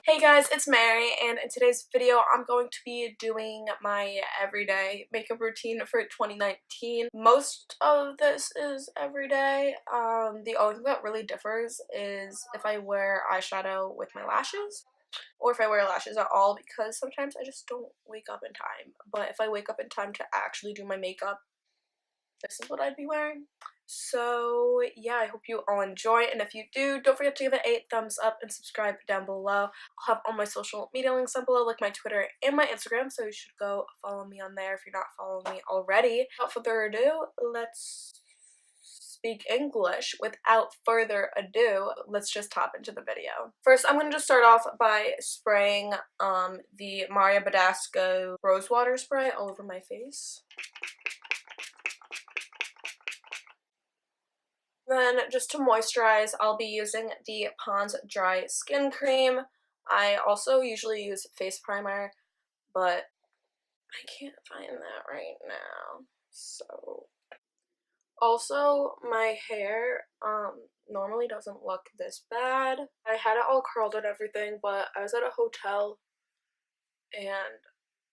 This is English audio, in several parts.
Hey guys, it's Mary, and in today's video I'm going to be doing my everyday makeup routine for 2019. Most of this is everyday. The only thing that really differs is if I wear eyeshadow with my lashes or if I wear lashes at all, because sometimes I just don't wake up in time. But if I wake up in time to actually do my makeup, this is what I'd be wearing. So yeah, I hope you all enjoy, and if you do, don't forget to give it a thumbs up and subscribe down below. I'll have all my social media links down below, like my Twitter and my Instagram, so you should go follow me on there if you're not following me already. Without further ado, let's speak English. Without further ado, let's just hop into the video. First, I'm going to just start off by spraying the Mario Badasco Rose Water Spray all over my face. Then just to moisturize, I'll be using the Pond's Dry Skin Cream. I also usually use face primer, but I can't find that right now. So also my hair normally doesn't look this bad. I had it all curled and everything, but I was at a hotel and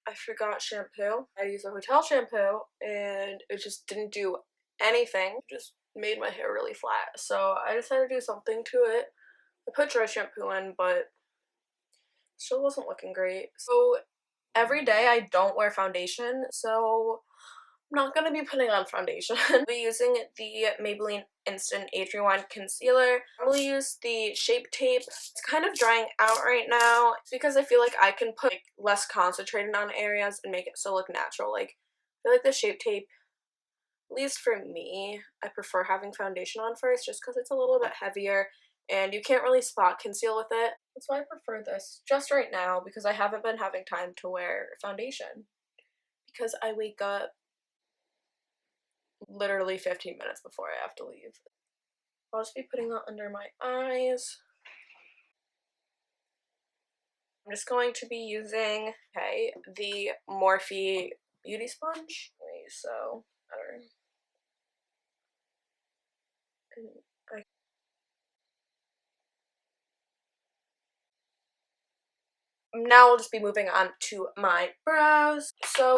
I forgot shampoo. I used a hotel shampoo and it just didn't do anything. It just made my hair really flat. So I decided to do something to it. I put dry shampoo in, but still wasn't looking great. So every day I don't wear foundation, so I'm not going to be putting on foundation. I'll be using the Maybelline Instant Age Rewind Concealer. I'll use the Shape Tape. It's kind of drying out right now because I feel like I can put less concentrated on areas and make it so look natural. Like, I feel like the Shape Tape, at least for me, I prefer having foundation on first just because it's a little bit heavier and you can't really spot conceal with it. That's why I prefer this just right now, because I haven't been having time to wear foundation because I wake up literally 15 minutes before I have to leave. I'll just be putting that under my eyes. I'm just going to be using, the Morphe Beauty Sponge. Wait, so, better. Now we'll just be moving on to my brows. So,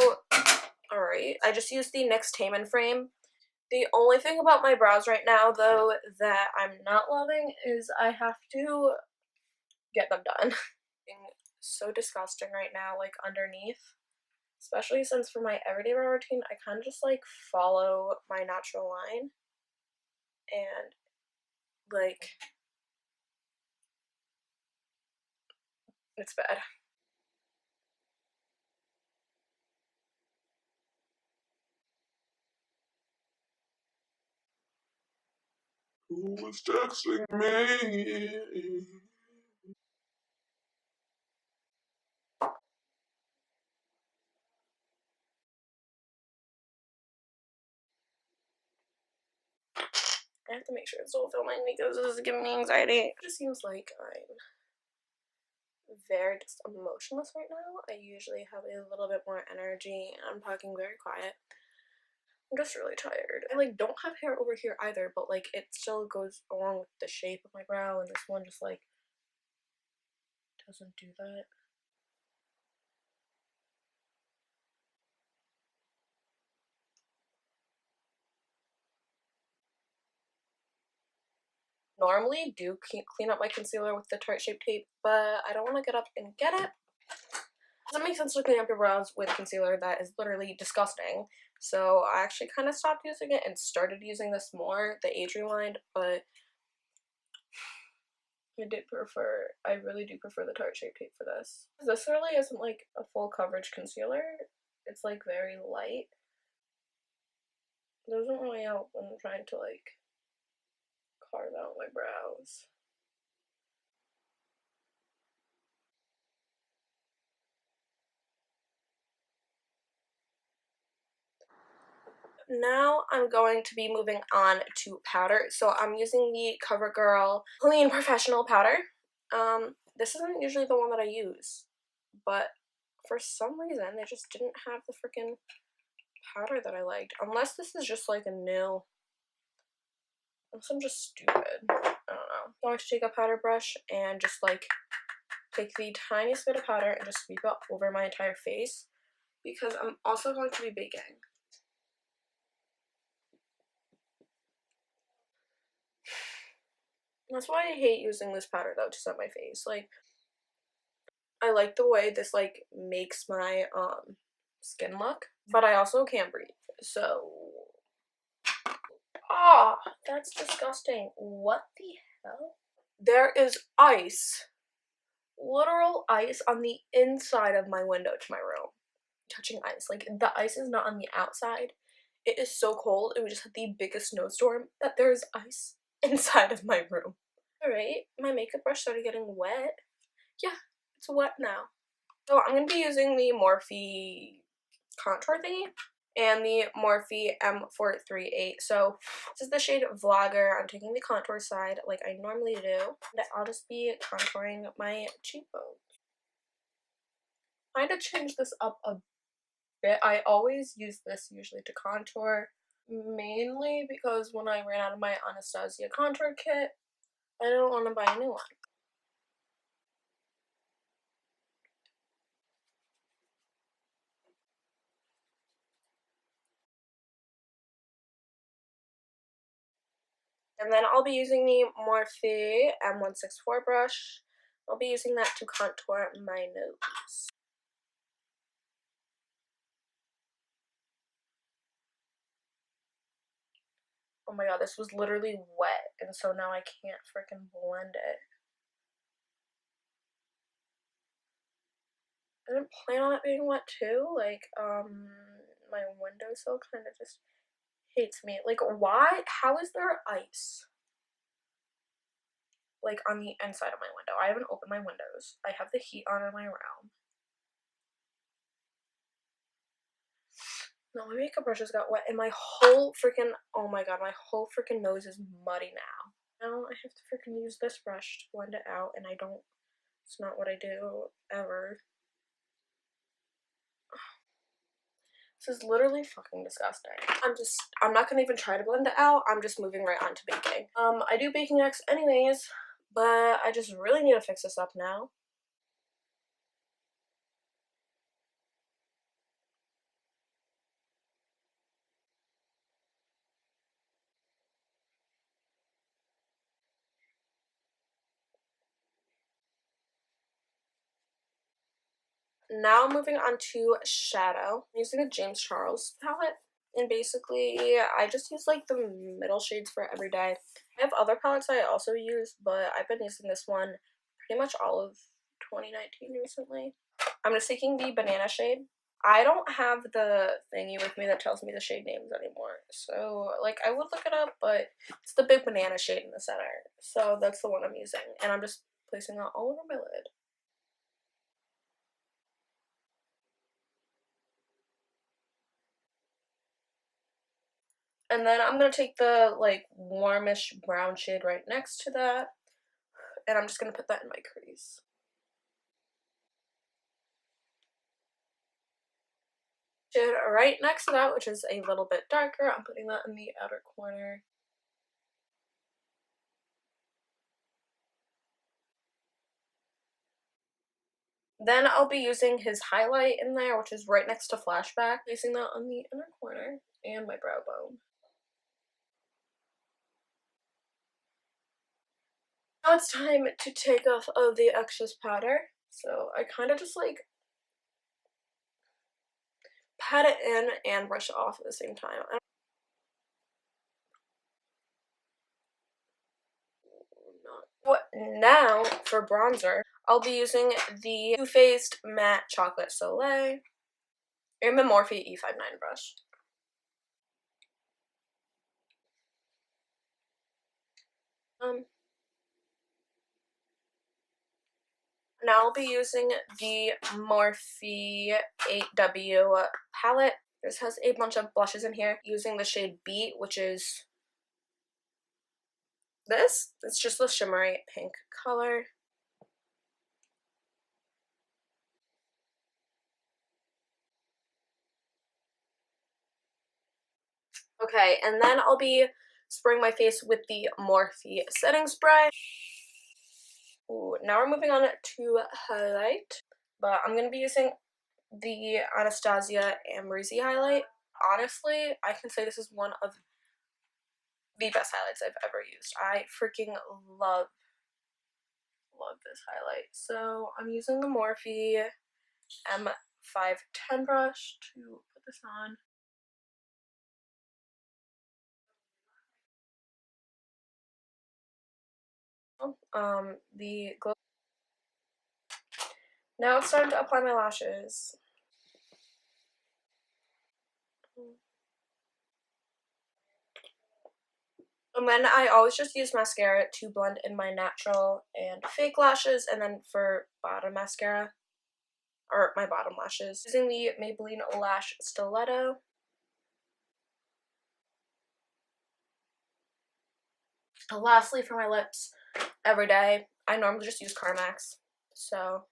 alright, I just used the NYX Taman Frame. The only thing about my brows right now, though, that I'm not loving is I have to get them done. So disgusting right now, like underneath. Especially since for my everyday brow routine, I kind of just like follow my natural line. And like, it's bad. Who was texting me? I have to make sure it's all filming because this is giving me anxiety. It just seems like I'm very just emotionless right now. I usually have a little bit more energy and I'm talking very quiet. I'm just really tired. I like don't have hair over here either, but like it still goes along with the shape of my brow, and this one just like doesn't do that. Normally do clean up my concealer with the Tarte Shape Tape, but I don't want to get up and get it. It doesn't make sense to clean up your brows with concealer that is literally disgusting. So I actually kind of stopped using it and started using this more, the Age Rewind, but I really do prefer the Tarte Shape Tape for this. This really isn't like a full coverage concealer. It's like very light. It doesn't really help when I'm trying to like carve out my brows. Now I'm going to be moving on to powder. So I'm using the CoverGirl Clean Professional Powder. This isn't usually the one that I use, but for some reason they just didn't have the freaking powder that I liked. Unless this is just like a new, unless I'm just stupid. I don't know. I'm going to take a powder brush and just like take the tiniest bit of powder and just sweep it over my entire face because I'm also going to be baking. That's why I hate using this powder though to set my face. Like, I like the way this like makes my skin look, but I also can't breathe. So, ah, that's disgusting. What the hell? There is ice, literal ice on the inside of my window to my room. Touching ice. Like, the ice is not on the outside. It is so cold, and we just had the biggest snowstorm that there's ice inside of my room. Alright, my makeup brush started getting wet. Yeah, it's wet now. So I'm going to be using the Morphe contour thingy and the Morphe M438. So this is the shade Vlogger. I'm taking the contour side like I normally do. And I'll just be contouring my cheekbones. I had to change this up a bit. I always use this usually to contour, mainly because when I ran out of my Anastasia contour kit, I didn't want to buy a new one. And then I'll be using the Morphe M164 brush. I'll be using that to contour my nose. Oh my god, this was literally wet, and so now I can't freaking blend it. I didn't plan on it being wet too. Like, my windowsill kind of just hates me. Like, why? How is there ice? Like, on the inside of my window. I haven't opened my windows. I have the heat on in my room. No, my makeup brushes got wet, and my whole freaking, oh my god, my whole freaking nose is muddy now. Now I have to freaking use this brush to blend it out, and I don't, it's not what I do ever. This is literally fucking disgusting. I'm not gonna even try to blend it out. I'm just moving right on to baking. I do baking next anyways, but I just really need to fix this up now. Now moving on to shadow. I'm using a James Charles palette. And basically, I just use like the middle shades for every day. I have other palettes I also use, but I've been using this one pretty much all of 2019 recently. I'm just taking the banana shade. I don't have the thingy with me that tells me the shade names anymore. So, like, I would look it up, but it's the big banana shade in the center. So that's the one I'm using. And I'm just placing that all over my lid. And then I'm going to take the, like, warmish brown shade right next to that. And I'm just going to put that in my crease. Shade right next to that, which is a little bit darker, I'm putting that in the outer corner. Then I'll be using his highlight in there, which is right next to Flashback, placing that on the inner corner and my brow bone. Now it's time to take off all the excess powder. So I kind of just like pat it in and brush it off at the same time. What now for bronzer? I'll be using the Too Faced Matte Chocolate Soleil and the Morphe E59 brush. Now I'll be using the Morphe 8W palette. This has a bunch of blushes in here, using the shade Beat, which is this. It's just the shimmery pink color. Okay, and then I'll be spraying my face with the Morphe setting spray. Ooh, now we're moving on to highlight, but I'm going to be using the Anastasia Amrezy highlight. Honestly, I can say this is one of the best highlights I've ever used. I freaking love this highlight. So I'm using the Morphe M510 brush to put this on. The glow. Now it's time to apply my lashes. And then I always just use mascara to blend in my natural and fake lashes, and then for bottom mascara, or my bottom lashes, using the Maybelline Lash Stiletto. And lastly, for my lips, every day, I normally just use Carmex, so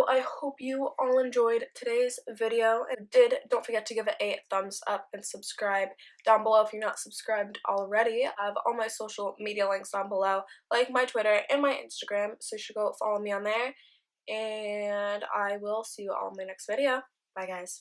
I hope you all enjoyed today's video, and don't forget to give it a thumbs up and subscribe down below if you're not subscribed already. I have all my social media links down below, like my Twitter and my Instagram, so you should go follow me on there, and I will see you all in my next video. Bye guys.